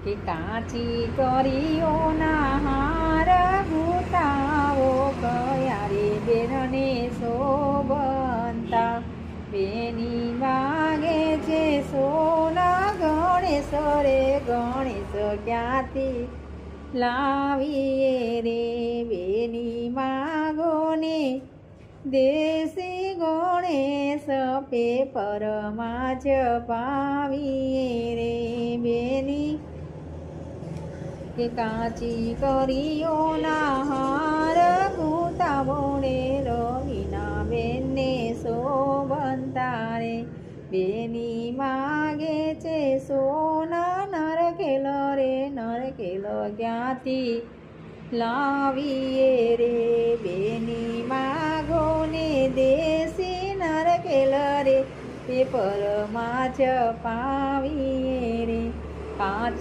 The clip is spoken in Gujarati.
કે કાચી કરીઓના હાર ગુતાવો કયા રે બેનને શોભંતા બેની માગે છે સોના ગણેશ રે ગણેશ ક્યાંથી લાવીએ રે બેની માગોને દેશી ગણેશ પેપરમાં છપાવીએ રે બેની કે કાચી કરીઓના હાર ગુતાવો રે રવિના બેનને શોભંતા રે બેની માગે છે સોના નરકેલો રે નરકેલો ક્યાંથી લાવીએ રે બેની માગોને દેશી નરકેલ રે પેપરમાં છપાવીએ રે કાચી